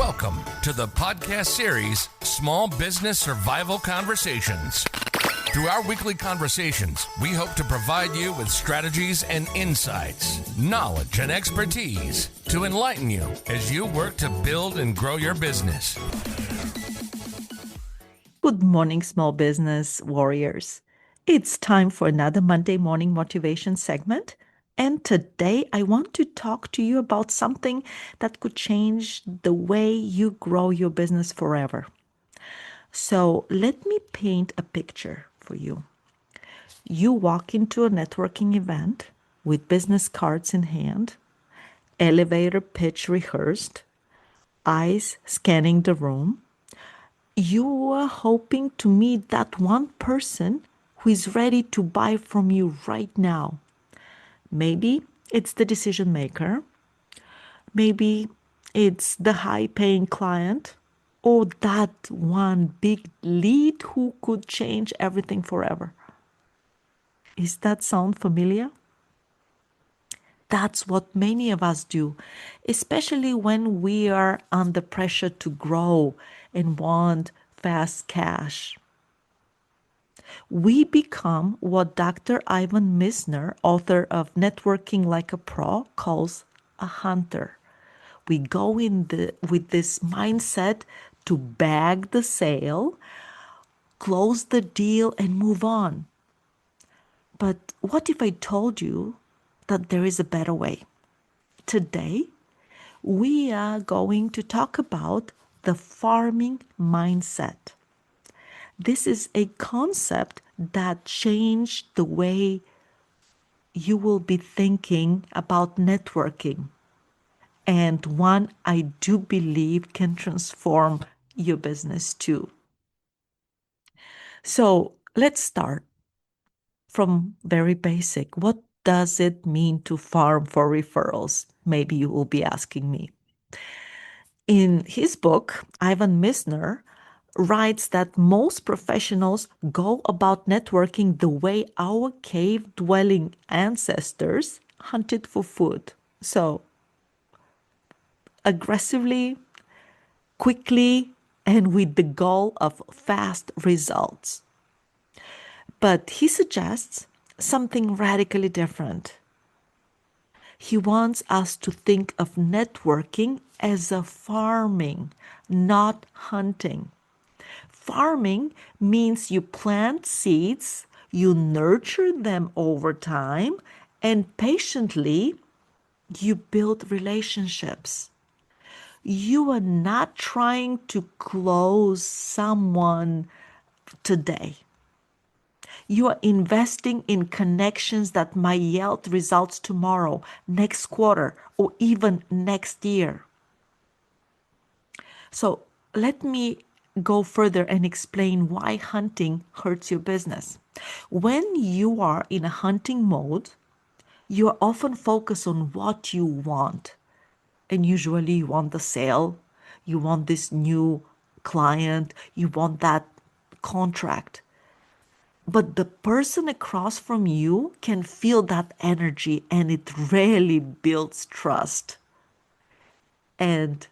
Welcome to the podcast series, Small Business Survival Conversations. Through our weekly conversations, we hope to provide you with strategies and insights, knowledge and expertise to enlighten you as you work to build and grow your business. Good morning, small business warriors. It's time for another Monday morning motivation segment. And today I want to talk to you about something that could change the way you grow your business forever. So let me paint a picture for you. You walk into a networking event with business cards in hand, elevator pitch rehearsed, eyes scanning the room. You are hoping to meet that one person who is ready to buy from you right now. Maybe it's the decision maker. Maybe it's the high-paying client or that one big lead who could change everything forever. Is that sound familiar? That's what many of us do, especially when we are under pressure to grow and want fast cash. We become what Dr. Ivan Misner, author of Networking Like a Pro, calls a hunter. We go in with this mindset to bag the sale, close the deal, and move on. But what if I told you that there is a better way? Today, we are going to talk about the farming mindset. This is a concept that changed the way you will be thinking about networking, and one I do believe can transform your business too. So let's start from very basic. What does it mean to farm for referrals? Maybe you will be asking me. In his book, Ivan Misner writes that most professionals go about networking the way our cave-dwelling ancestors hunted for food. So, aggressively, quickly, and with the goal of fast results. But he suggests something radically different. He wants us to think of networking as a farming, not hunting. Farming means you plant seeds, you nurture them over time, and patiently you build relationships. You are not trying to close someone today. You are investing in connections that might yield results tomorrow, next quarter, or even next year. So let me go further and explain why hunting hurts your business. When you are in a hunting mode, you are often focused on what you want. And usually you want the sale, you want this new client, you want that contract. But the person across from you can feel that energy, and it really builds trust. And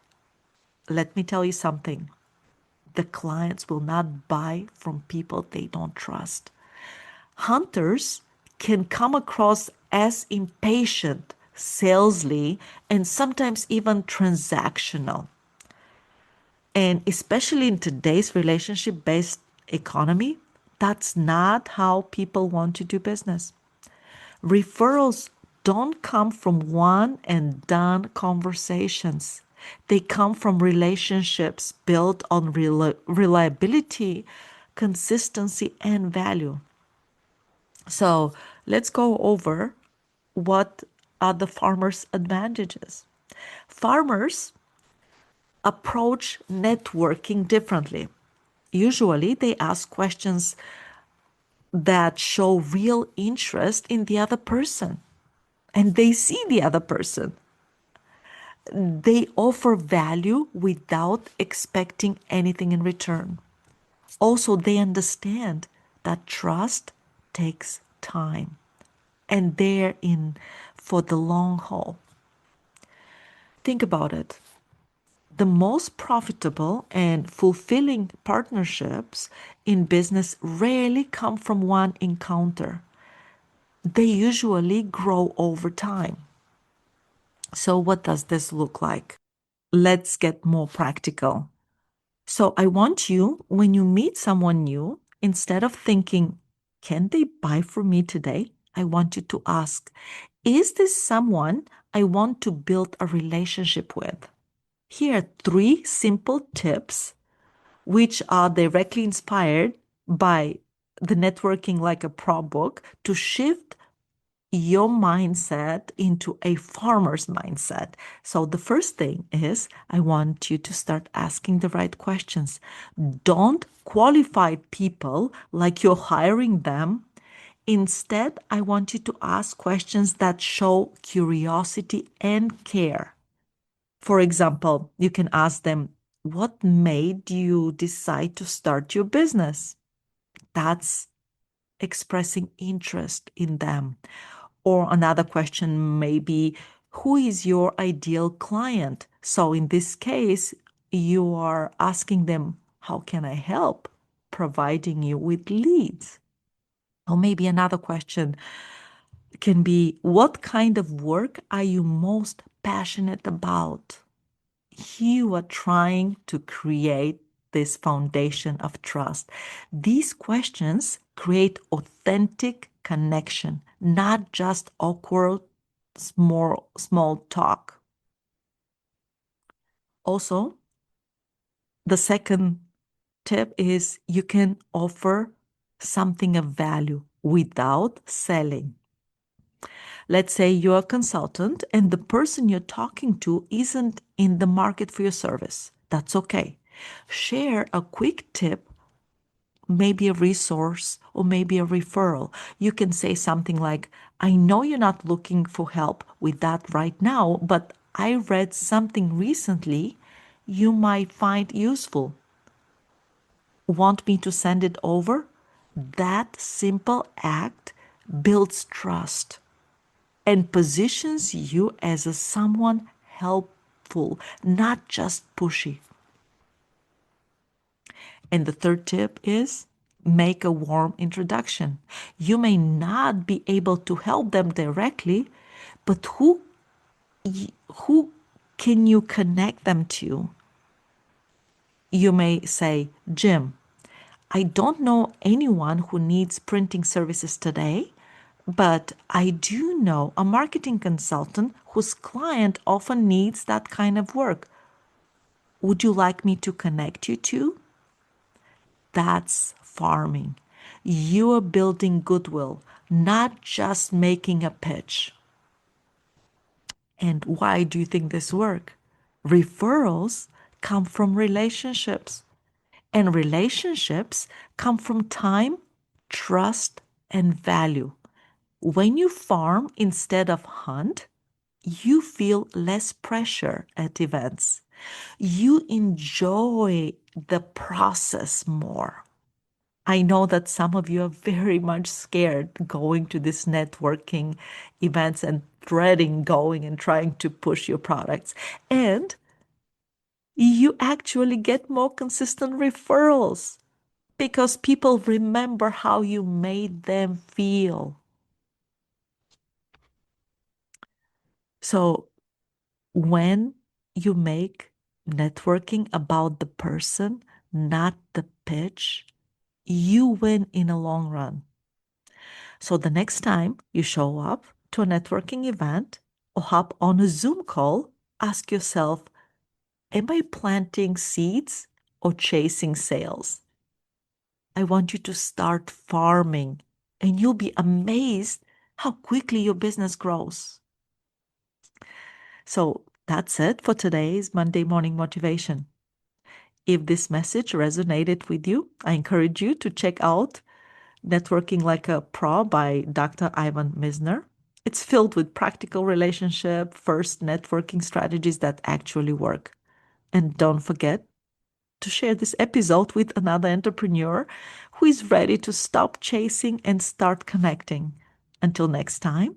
let me tell you something. The clients will not buy from people they don't trust. Hunters can come across as impatient, salesy, and sometimes even transactional. And especially in today's relationship-based economy, that's not how people want to do business. Referrals don't come from one and done conversations. They come from relationships built on reliability, consistency, and value. So let's go over what are the farmers' advantages. Farmers approach networking differently. Usually, they ask questions that show real interest in the other person, and they see the other person. They offer value without expecting anything in return. Also, they understand that trust takes time, and they're in for the long haul. Think about it. The most profitable and fulfilling partnerships in business rarely come from one encounter. They usually grow over time. So, what does this look like? Let's get more practical. So, I want you, when you meet someone new, instead of thinking, can they buy from me today? I want you to ask, is this someone I want to build a relationship with? Here are three simple tips which are directly inspired by the Networking Like a Pro book to shift your mindset into a farmer's mindset. So, the first thing is I want you to start asking the right questions. Don't qualify people like you're hiring them. Instead, I want you to ask questions that show curiosity and care. For example, you can ask them, what made you decide to start your business? That's expressing interest in them. Or another question may be, who is your ideal client? So in this case, you are asking them, how can I help? Providing you with leads. Or maybe another question can be, what kind of work are you most passionate about? You are trying to create this foundation of trust. These questions create authentic connection, not just awkward small talk. Also, the second tip is you can offer something of value without selling. Let's say you're a consultant and the person you're talking to isn't in the market for your service. That's okay. Share a quick tip, maybe a resource or maybe a referral. You can say something like, I know you're not looking for help with that right now, but I read something recently you might find useful. Want me to send it over? That simple act builds trust and positions you as a someone helpful, not just pushy. And the third tip is make a warm introduction. You may not be able to help them directly, but who can you connect them to? You may say, Jim, I don't know anyone who needs printing services today, but I do know a marketing consultant whose client often needs that kind of work. Would you like me to connect you to? That's farming. You are building goodwill, not just making a pitch. And why do you think this works? Referrals come from relationships, and relationships come from time, trust, and value. When you farm instead of hunt, you feel less pressure at events. You enjoy the process more. I know that some of you are very much scared going to these networking events and dreading going and trying to push your products. And you actually get more consistent referrals because people remember how you made them feel. So when you make networking about the person, not the pitch, you win in a long run. So the next time you show up to a networking event or hop on a Zoom call, ask yourself, am I planting seeds or chasing sales? I want you to start farming and you'll be amazed how quickly your business grows. So that's it for today's Monday Morning Motivation. If this message resonated with you, I encourage you to check out Networking Like a Pro by Dr. Ivan Misner. It's filled with practical relationship first networking strategies that actually work. And don't forget to share this episode with another entrepreneur who is ready to stop chasing and start connecting. Until next time,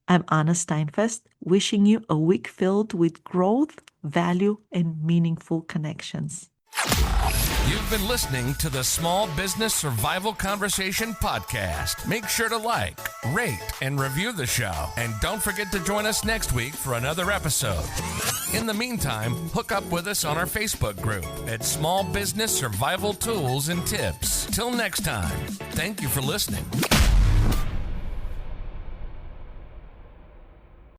I'm Anna Steinfest, wishing you a week filled with growth, value, and meaningful connections. You've been listening to the Small Business Survival Conversation podcast. Make sure to like, rate, and review the show. And don't forget to join us next week for another episode. In the meantime, hook up with us on our Facebook group at Small Business Survival Tools and Tips. Till next time, thank you for listening.